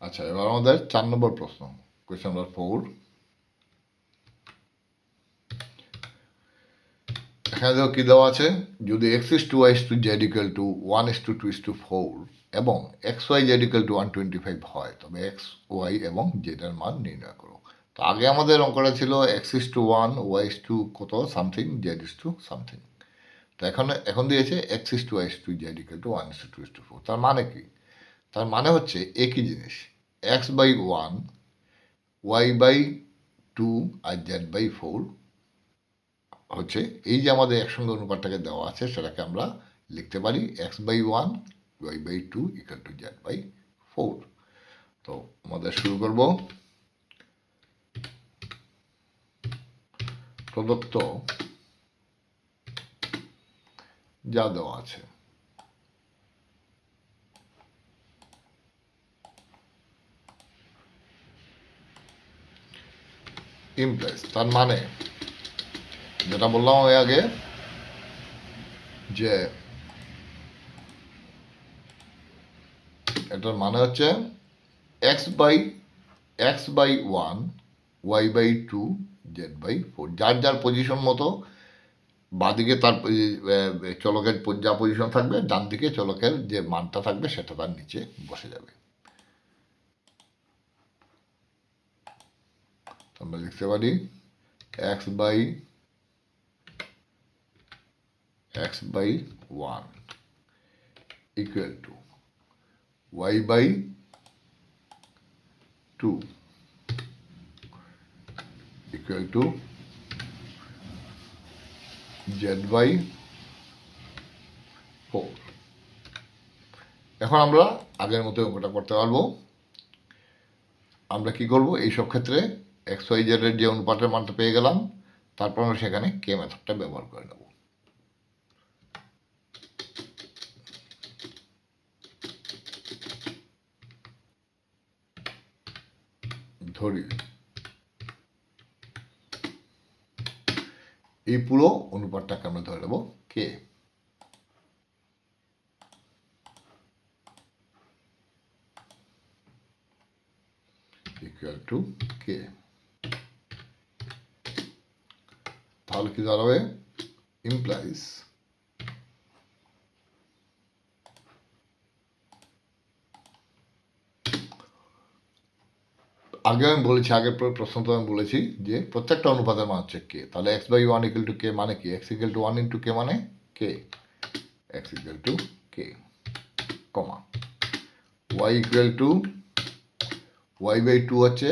আচ্ছা, এবার আমাদের 4 নম্বর প্রশ্ন, কোয়েশ্চেন নাম্বার 4। এখানে দেখো কি দেওয়া আছে, যদি x is to y is to z equal to 1 is to 2 is to 4 এবং x y z equal to 125 হয়, তবে x y এবং z এর মান নির্ণয় করো। তো আগে আমাদের অঙ্কটা ছিল x is to 1, y is to কত something, z is to something. তো এখন দিয়েছে x is to y is to z equal to 1 is to 2 is to 4। তার মানে কি? তার মানে হচ্ছে একই জিনিস, x বাই 1, y বাই 2 আর z বাই 4 হচ্ছে, এই যে আমাদের একসঙ্গে অনুপাতটাকে দেওয়া আছে সেটাকে আমরা লিখতে পারি x by 1, y by 2 equal to z by 4। তো আমাদের শুরু করব। প্রদত্ত যা দেওয়া আছে, ইমপ্লাইজ, তার মানে যেটা বললাম ওই আগে, যে এটার মানে হচ্ছে x by 1, y by 2, z by 4, যার যার পজিশন মতো বাঁদিকে তার চলকের যা পজিশন থাকবে, ডান দিকে চলকের যে মানটা থাকবে সেটা তার নিচে বসে যাবে। আমরা লিখতে পারি x by 1 equal to y by 2 equal to z by 4। এখন আমরা আগের মতো অঙ্কটা করতে পারবো। আমরা কি করব, এইসব ক্ষেত্রে এক্স ওয়াই জেড এর যে অনুপাতের মানটা পেয়ে গেলাম, তারপর আমরা সেখানে কে মেথডটা ব্যবহার করে নেব। ধরি এই পুরো অনুপাতটাকে আমরা ধরে নেব কে, ইকুয়াল টু কে। তাহলে কি দাঁড়াবে, ইমপ্লাইজ আগে আমি বলেছি, আগের প্রশ্নটা আমি বলেছি যে প্রত্যেকটা অনুপাতের মান হচ্ছে কে। তাহলে X by 1 equal to K মানে কি, X equal to 1 into K মানে K, X equal to K, comma Y equal to Y by 2 হচ্ছে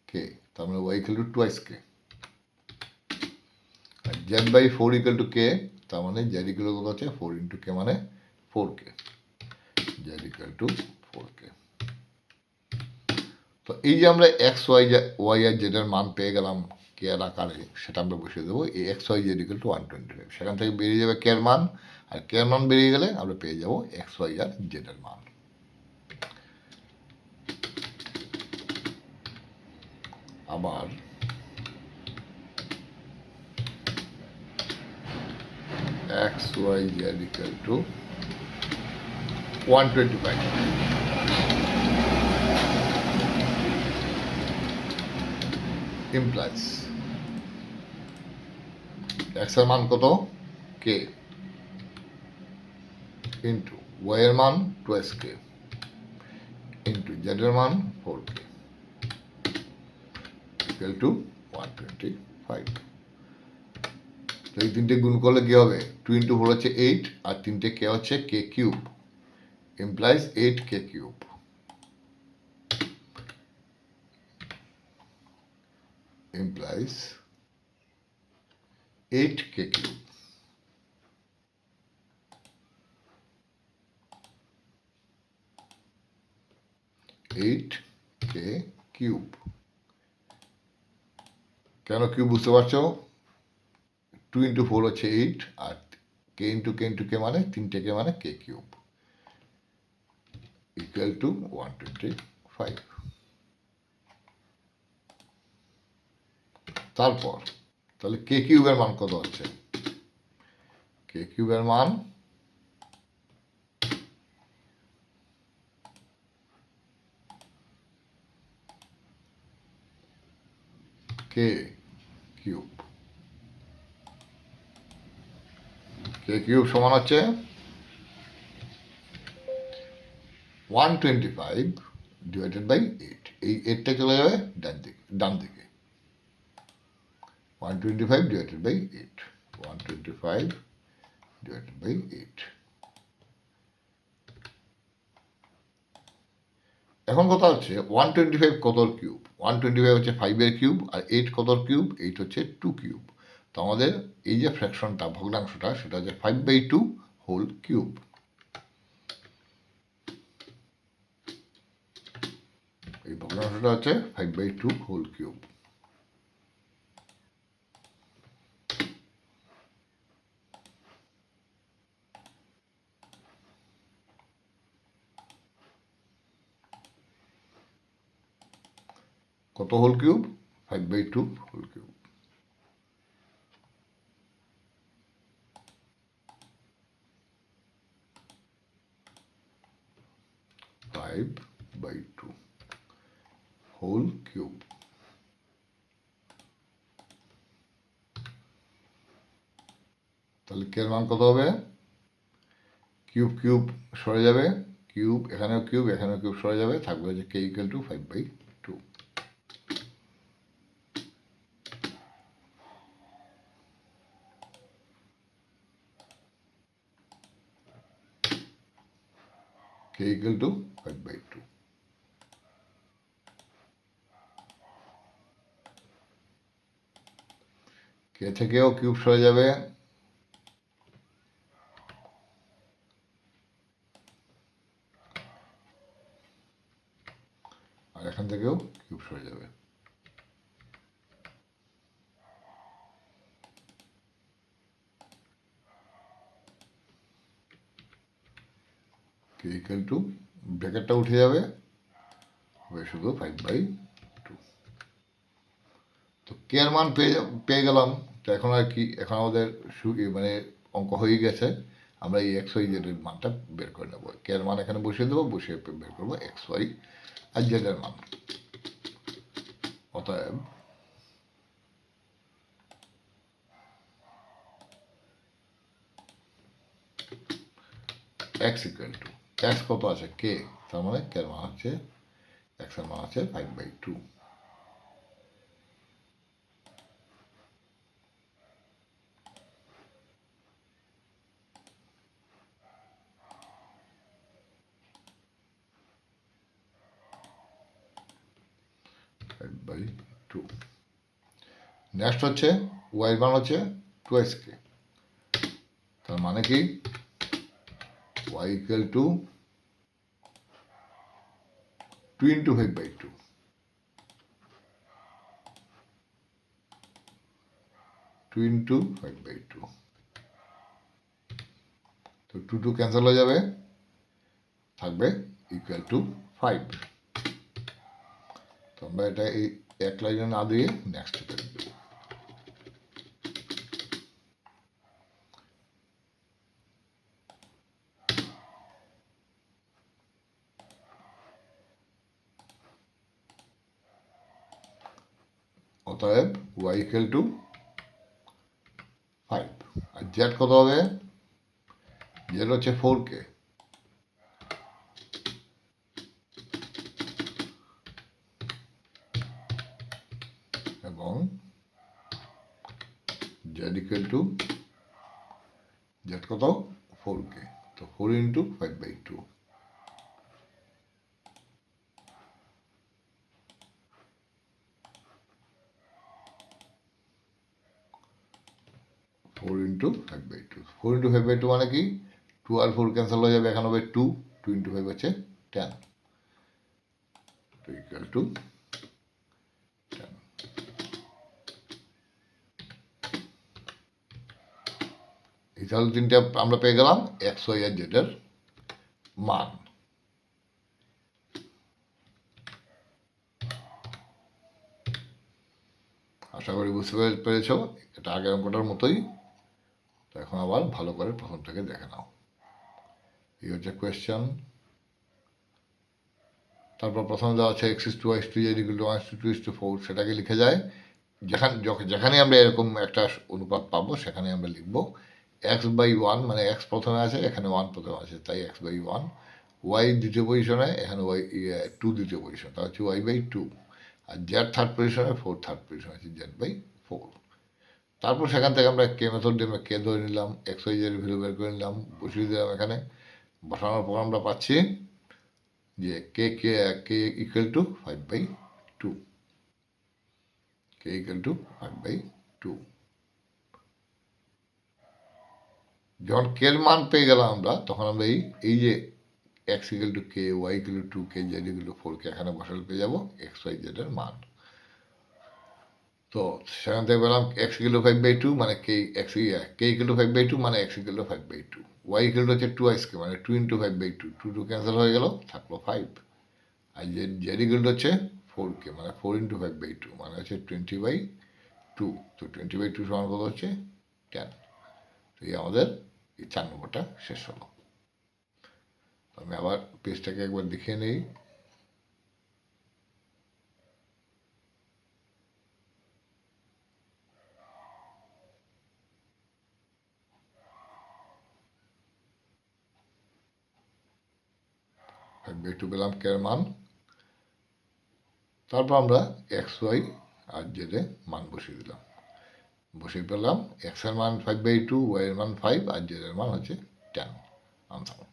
কে, তার মানে Y equal to twice K. আর Z by 4 equal to K, তার মানে Z equal কত হচ্ছে 4 ইন্টু কে মানে 4কে, জেড ইকুয়াল টু 4কে। তো এই যে আমরা এক্স ওয়াই আর জেড এর মান পেয়ে গেলাম কে এর আকারে, সেটা আমরা বসিয়ে দেবো এই x y z equal to 125। সেখান থেকে বেরিয়ে যাবে কে এর মান, আর কে এর মান বেরিয়ে গেলে আমরা পেয়ে যাবো এক্স ওয়াই আর জেড এর মান। আবার x y z equal to 125 implies x এর মান কত কে, ইন্টু ওয়াই এর মান টুয়াইস কে, ইন্টু জেড এর মান 4কে, ইকুয়াল টু 125। তো এই তিনটে গুণ করলে কি হবে, 2 ইন্টু 4 হচ্ছে 8, আর তিনটে কে হচ্ছে K cube, implies 8 K cube, implies 8k cube। কেন কিউব বুঝতে পারছো, 2 ইন্টু 4 হচ্ছে 8, আর কে ইন্টু কে মানে 3টে কে মানে কে কিউব, ইকুয়াল টু 125। তারপর তাহলে কে কিউবের মান কত হচ্ছে, কে কিউবের মান কে কিউব, কে কিউব সমান হচ্ছে 125 ডিভাইডেড বাই 8। এই 8টা চলে যাবে ডান দিকে 125 ডিভাইডেড বাই 8, 125 ডিভাইডেড বাই 8। এখন কথা হচ্ছে 125 কতর কিউব? 125 হচ্ছে 5-এর কিউব, আর 8 কতর কিউব? 8 হচ্ছে 2 কিউব। তো আমাদের এই যে ফ্র্যাকশনটা, ভগ্নাংশটা, সেটা হচ্ছে 5/2 হোল কিউব। এই ভগ্নাংশটা হচ্ছে 5/2 হোল কিউব। কত whole cube? 5/2 whole cube. 5/2 whole cube. তাহলে কে এর মান কত হবে? কিউব কিউব সরে যাবে, কিউব এখানেও কিউব এখানেও কিউব সরে যাবে, থাকবে যে K equal to 5/2। K equal to 5/2। K থেকেও কিউব সরে যাবে, আর এখান থেকেও কিউব সরে যাবে। কে ইকুয়াল টু, ব্র্যাকেটটা উঠে যাবে, হবে শুধু 5/2। তো কে এর মান পেয়ে গেলাম। তো এখন আর কি, এখন আমাদের মানে অঙ্ক হয়ে গেছে। আমরা এই এক্স ওয়াই জেড এর মানটা বের করে নেবো। কে এর মান এখানে বসিয়ে দেবো, বসিয়ে বের করবো এক্স ওয়াই আর জেড এর মান। অতএব এক্স ইকুয়াল টু, এক্স কত আছে? কে, তার মানে কে এর মান হচ্ছে, এক্স এর মান আছে 5/2। নেক্সট হচ্ছে ওয়াই মান হচ্ছে 2x-কে। তার মানে কি? Y equal to 2 into 5/2। 2 into 5/2। তো 2 ক্যান্সেল হয়ে যাবে, থাকবে ইকুয়াল টু 5। তো আমরা এটা এই এক লাইনে না দিয়ে নেক্সট স্টেপে দেব। অতএব ওয়াই ইকুয়াল টু 5। আর জেড কত হবে? জেড হচ্ছে 4-কে। এবং জেড ইকুয়াল টু, জেড কত? 4-কে। তো 4 ইন্টু 5/2। 4 ইন্টু 5/2। 4 ইন্টু 5/2 মানে কি? 2 আর 4 ক্যান্সেল হয়ে যাবে, এখানে হবে 2। 2 ইন্টু 5 হচ্ছে 10। তো ইকুয়াল টু 10। এই তাহলে তিনটা আমরা পেয়ে গেলাম এক্স ওয়াই আর জেড এর মান। আশা করি বুঝতে পেরেছ। এটা আগের অঙ্কটার মতোই। তো এখন আবার ভালো করে প্রথম থেকে দেখে নাও। এই হচ্ছে কোয়েশ্চেন। তারপর প্রথমে দেওয়া আছে x is 2 y is 2 z equal to 1 is to 2 is to 4, সেটাকে লিখে যায় যেখানে আমরা এরকম একটা অনুপাত পাবো সেখানে আমরা লিখবো x/1, মানে x প্রথমে আছে, এখানে 1 প্রথমে আছে, তাই x/1, y দ্বিতীয় পজিশনে, এখানে y 2 দ্বিতীয় পজিশন, তা হচ্ছে y/2, আর z থার্ড পজিশনে, 4 থার্ড পজিশনে আছে z/4। তারপর সেখান থেকে আমরা কে মেথড দিয়ে কে ধরে নিলাম, এক্স ওয়াই জেড ভ্যালু বের করে নিলাম, বসিয়ে দিলাম এখানে। বসানোর পর আমরা পাচ্ছি যে K K K equal to 5/2, K equal to 5/2। যখন কের মান পেয়ে গেলাম আমরা, তখন আমরা এই যে এক্স ইকুয়াল টু কে, ওয়াই ইকুয়াল টু 2 কে, জেড ইকুয়াল টু 4 কে এখানে বসালে পেয়ে যাবো এক্স ওয়াই জেড এর মান। তো সেখান থেকে পেলাম এক্স ইকুয়াল টু 5/2 মানে কে ইকুয়াল টু 5/2 মানে x equal to 5/2, y equal to হচ্ছে 2i স্কয়ার মানে 2 ইন্টু 5/2, 2 ক্যান্সেল হয়ে গেল, থাকলো 5। আর জেড ইকুয়াল টু হচ্ছে 4k মানে 4 ইন্টু 5/2 মানে হচ্ছে 20/2। তো 20/2 সমান কত হচ্ছে 10। তো এই আমাদের এই 4 নম্বরটা শেষ হলো। আমি আবার পেজটাকে একবার দেখিয়ে নেই। একটু পেলাম কে এর মান, তারপর আমরা এক্স ওয়াই আর জেড এর মান বসিয়ে দিলাম। বসিয়ে পেলাম এক্স এর মান 5/2, ওয়াই এর মান 5 আর জেড এর মান হচ্ছে 10। আনসার।